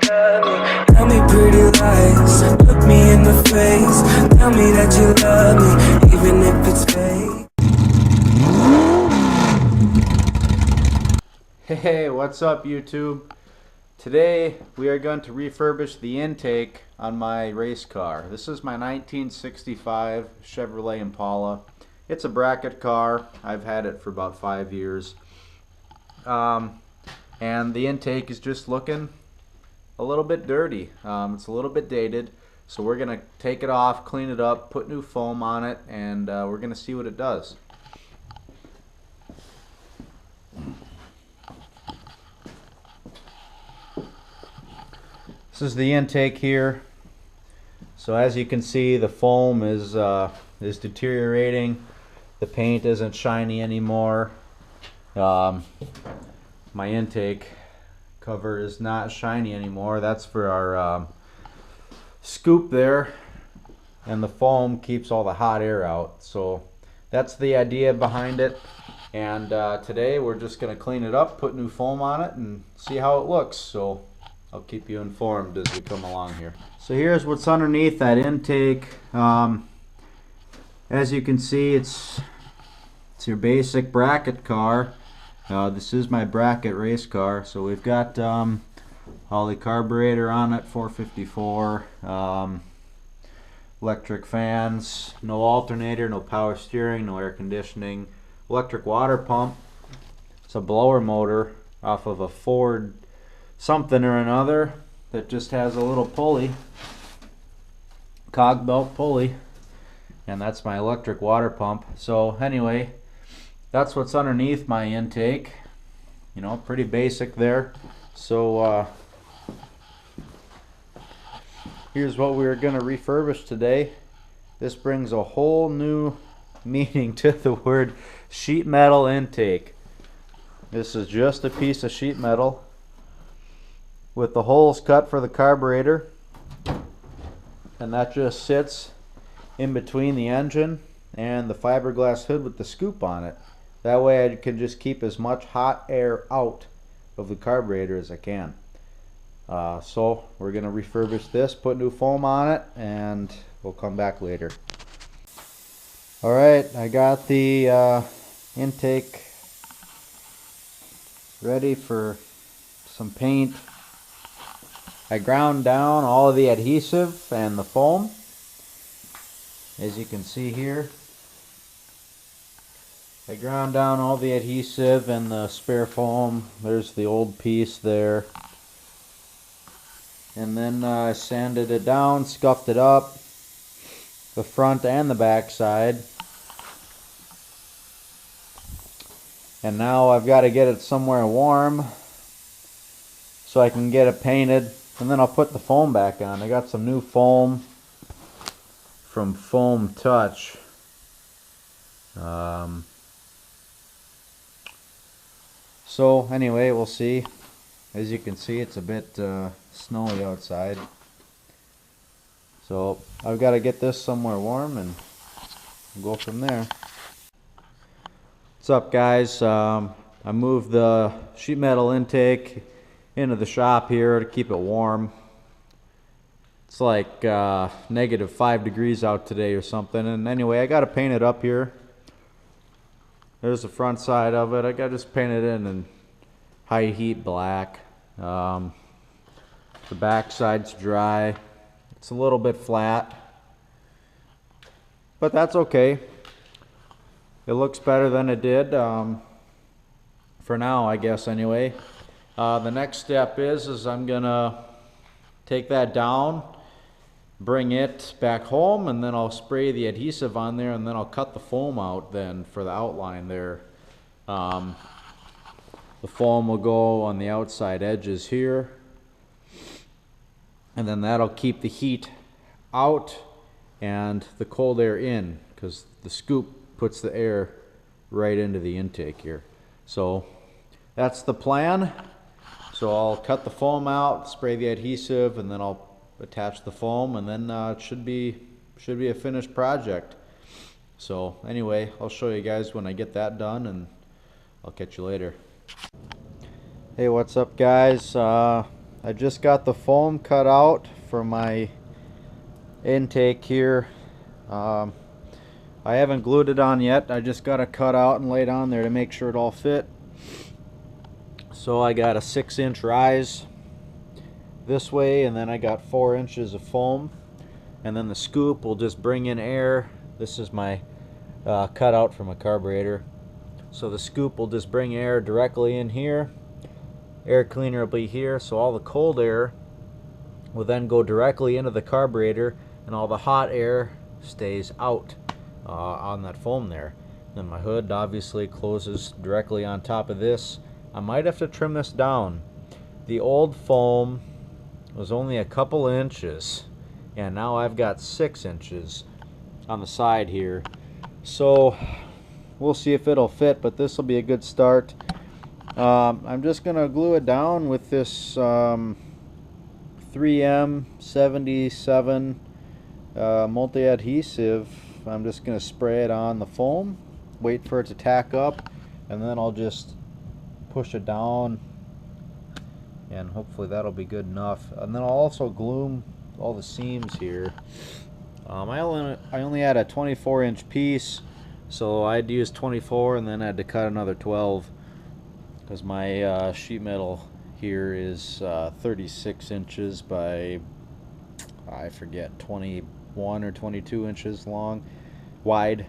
love me. Tell me pretty lies, look me in the face. Tell me that you love me, even if it's fake. Hey, what's up YouTube? Today we are going to refurbish the intake on my race car. This is my 1965 Chevrolet Impala. It's a bracket car. I've had it for about 5 years. And the intake is just looking a little bit dirty. It's a little bit dated. So we're going to take it off, clean it up, put new foam on it, and we're going to see what it does. This is the intake here. So as you can see, the foam is deteriorating. The paint isn't shiny anymore. My intake cover is not shiny anymore. That's for our scoop there, and the foam keeps all the hot air out. So that's the idea behind it. And today we're just going to clean it up, put new foam on it, and see how it looks. So I'll keep you informed as we come along here. So here's what's underneath that intake. As you can see, it's your basic bracket car. This is my bracket race car. So we've got all the carburetor on it, 454, electric fans, no alternator, no power steering, no air conditioning, electric water pump. It's a blower motor off of a Ford something or another that just has a little pulley, cog belt pulley, and that's my electric water pump. So anyway, that's what's underneath my intake. You know, pretty basic there. So here's what we're going to refurbish today. This brings a whole new meaning to the word sheet metal intake. This is just a piece of sheet metal with the holes cut for the carburetor, and that just sits in between the engine and the fiberglass hood with the scoop on it. That way I can just keep as much hot air out of the carburetor as I can. So we're going to refurbish this, put new foam on it, and we'll come back later. Alright, I got the intake ready for some paint. I ground down all of the adhesive and the foam, as you can see here. I ground down all the adhesive and the spare foam. There's the old piece there. And then I sanded it down, scuffed it up, the front and the back side. And now I've got to get it somewhere warm so I can get it painted. And then I'll put the foam back on. I got some new foam from Foam Touch. So anyway, we'll see. As you can see, it's a bit snowy outside. So I've got to get this somewhere warm and we'll go from there. What's up, guys? I moved the sheet metal intake into the shop here to keep it warm. It's like -5 degrees out today or something. And anyway, I got to paint it up here. There's the front side of it. I got to just paint it in high heat black. The back side's dry. It's a little bit flat, but that's okay. It looks better than it did for now, I guess. Anyway, the next step is I'm gonna take that down, bring it back home, and then I'll spray the adhesive on there, and then I'll cut the foam out then for the outline there. The foam will go on the outside edges here, and then that'll keep the heat out and the cold air in, because the scoop puts the air right into the intake here. So that's the plan. So I'll cut the foam out, spray the adhesive, and then I'll attach the foam, and then it should be a finished project. So anyway, I'll show you guys when I get that done, and I'll catch you later. Hey, what's up, guys? I just got the foam cut out for my intake here. I haven't glued it on yet. I just got it cut out and laid on there to make sure it all fit. So I got a 6-inch rise this way, and then I got 4 inches of foam, and then the scoop will just bring in air. This is my cutout from a carburetor. So the scoop will just bring air directly in here. Air cleaner will be here, so all the cold air will then go directly into the carburetor, and all the hot air stays out on that foam there. Then my hood obviously closes directly on top of this. I might have to trim this down. The old foam was only a couple inches, and now I've got 6 inches on the side here. So we'll see if it'll fit, but this will be a good start. I'm just gonna glue it down with this 3M77 multi-adhesive. I'm just gonna spray it on the foam, wait for it to tack up, and then I'll just push it down, and hopefully that'll be good enough. And then I'll also glue all the seams here. I only had a 24-inch piece, so I'd use 24 and then I had to cut another 12 because my sheet metal here is 36 inches by, I forget, 21 or 22 inches long, wide.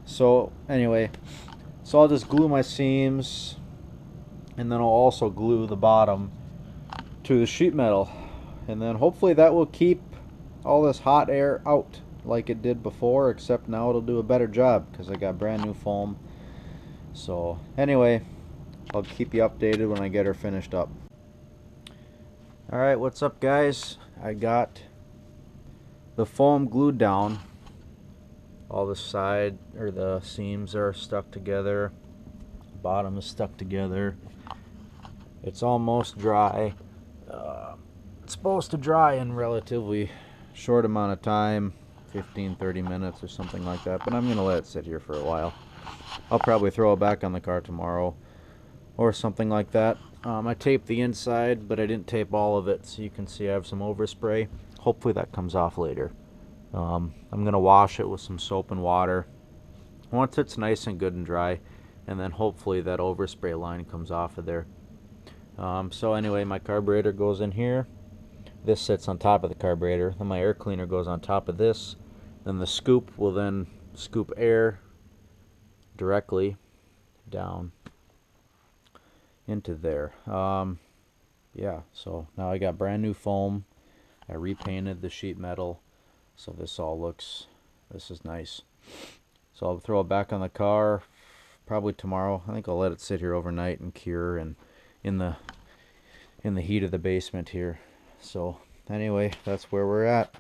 So anyway, so I'll just glue my seams, and then I'll also glue the bottom to the sheet metal, and then hopefully that will keep all this hot air out like it did before, except now it'll do a better job because I got brand new foam. So anyway, I'll keep you updated when I get her finished up. Alright, what's up guys? I got the foam glued down. All the side or the seams are stuck together. Bottom is stuck together. It's almost dry. It's supposed to dry in relatively short amount of time, 15-30 minutes or something like that, but I'm gonna let it sit here for a while. I'll probably throw it back on the car tomorrow or something like that. I taped the inside, but I didn't tape all of it, so you can see I have some overspray. Hopefully that comes off later. I'm gonna wash it with some soap and water once it's nice and good and dry, and then hopefully that overspray line comes off of there. So anyway, my carburetor goes in here. This sits on top of the carburetor. Then my air cleaner goes on top of this. Then the scoop will then scoop air directly down into there. Yeah, so now I got brand new foam. I repainted the sheet metal, so this is nice. So I'll throw it back on the car probably tomorrow. I think I'll let it sit here overnight and cure, and in the heat of the basement here. So anyway, that's where we're at.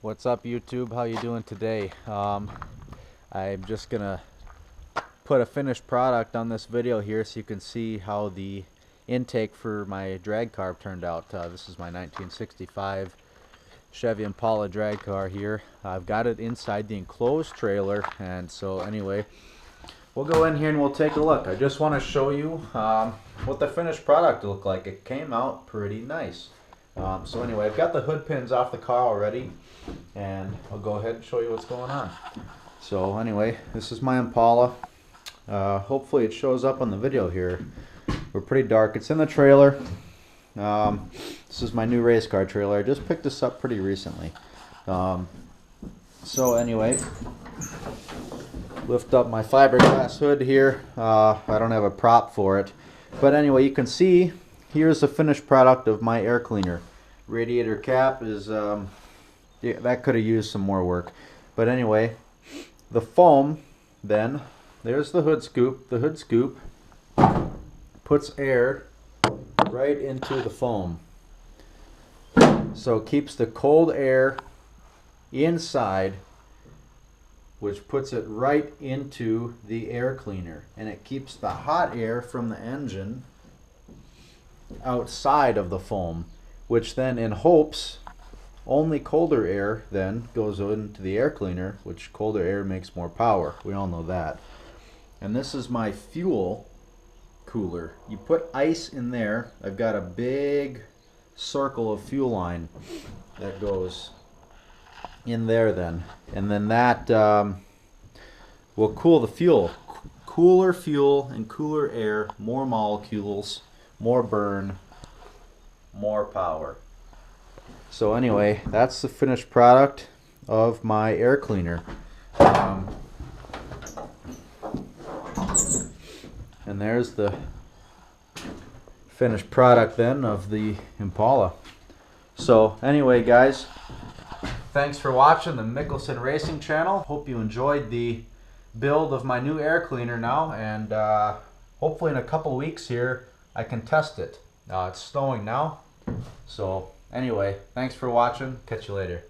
What's up YouTube? How you doing today? I'm just gonna put a finished product on this video here so you can see how the intake for my drag car turned out. This is my 1965 Chevy Impala drag car here. I've got it inside the enclosed trailer, and so anyway, we'll go in here and we'll take a look. I just want to show you what the finished product looked like. It came out pretty nice. So anyway, I've got the hood pins off the car already, and I'll go ahead and show you what's going on. So anyway, this is my Impala. Hopefully it shows up on the video here. We're pretty dark. It's in the trailer. This is my new race car trailer. I just picked this up pretty recently. So anyway, lift up my fiberglass hood here. I don't have a prop for it, but anyway, you can see here's the finished product of my air cleaner. Radiator cap is yeah, that could have used some more work, but anyway, the foam, then there's the hood scoop. The hood scoop puts air right into the foam, so it keeps the cold air inside, which puts it right into the air cleaner, and it keeps the hot air from the engine outside of the foam, which then in hopes only colder air then goes into the air cleaner, which colder air makes more power. We all know that. And this is my fuel cooler. You put ice in there. I've got a big circle of fuel line that goes in there then. And then that will cool the fuel. Cooler fuel and cooler air, more molecules, more burn, more power. So anyway, that's the finished product of my air cleaner. And there's the finished product then of the Impala. So anyway, guys, thanks for watching the Mickelson Racing channel. Hope you enjoyed the build of my new air cleaner now, and hopefully in a couple weeks here I can test it. It's snowing now. So anyway, thanks for watching. Catch you later.